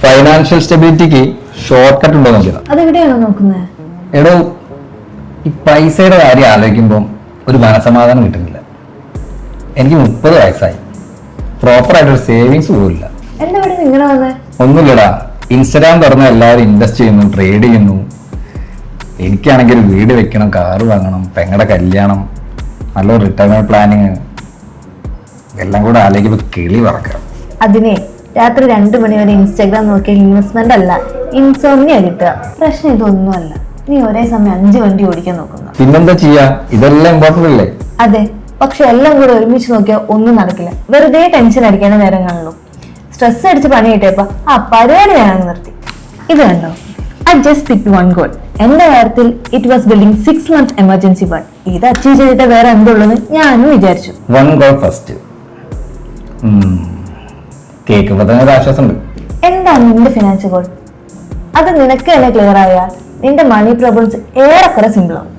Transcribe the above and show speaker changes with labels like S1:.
S1: Financial സ്റ്റെബിലിറ്റിക്ക് short cut ഉണ്ടോ നോക്കിയതാ.
S2: അതെവിടെയാണോ നോക്കുന്നത്?
S1: എടോ, ഈ പൈസയുടെ കാര്യം ആലോചിക്കുമ്പോൾ ഒരു മനസമാധാനം കിട്ടുന്നില്ല. എനിക്ക് 30 വയസ്സായി, പ്രോപ്പറായിട്ടൊരു സേവിങ്സ് പോലില്ല.
S2: എന്താ ഇവിടെ ഇങ്ങനെ വന്നേ?
S1: ഒന്നുമില്ലടാ, ഇൻസ്റ്റാഗ്രാം തുറന്ന് എല്ലാവരും ഇൻവെസ്റ്റ് ചെയ്യുന്നു, ട്രേഡ് ചെയ്യുന്നു. എനിക്കാണെങ്കിൽ ഒരു വീട് വെക്കണം, കാറ് വാങ്ങണം, പെങ്ങളുടെ കല്യാണം, നല്ലൊരു റിട്ടയർമെന്റ് പ്ലാനിങ്, എല്ലാം കൂടെ ആലോചിക്കുമ്പോൾ കിളി പറക്കാം.
S2: അതിനെ രാത്രി 2 മണി വരെ ഇൻസ്റ്റാഗ്രാം നോക്കിയ ഇൻവെസ്റ്റ്മെന്റ് അല്ല, ഇൻസോംനിയ കിട്ടുക. പ്രശ്നം ഇതൊന്നുമല്ല. നീ ഒരേ സമയം 5 വണ്ടി ഓടിക്കാൻ നോക്കുന്നു.
S1: പിന്നെന്താ ചെയ്യാ, ഇതെല്ലാം ഇമ്പോർട്ടന്റ് അല്ലേ?
S2: അതെ, പക്ഷെ എല്ലാം കൂടെ ഒരുമിച്ച് നോക്കിയാൽ ഒന്നും നടക്കില്ല. വെറുതെ ടെൻഷൻ അടിക്കാനേ നേരം കാണുള്ളൂ. സ്ട്രെസ് അടിച്ച് പണി കിട്ടിയപ്പോ ആ പരിപാടി ഞാൻ നിർത്തി. ഇത് കണ്ടോ, I just picked one goal. എന്റെ കാര്യത്തിൽ it was building 6 month emergency fund. ഇത് അച്ചീവ് ചെയ്തിട്ട് വേറെ എന്തുള്ളൂ ഞാനും വിചാരിച്ചു.
S1: വൺ ഗോൾ ഫസ്റ്റ് കേൾക്കുമ്പോ തന്നെ ഒരു ആശ്വാസമുണ്ട്.
S2: എന്താണ് നിന്റെ ഫിനാൻഷ്യൽ ഗോൾ? അത് നിനക്ക് തന്നെ ക്ലിയർ ആയാൽ നിന്റെ മണി പ്രോബ്ലംസ് ഏറെക്കുറെ സിമ്പിൾ ആവും.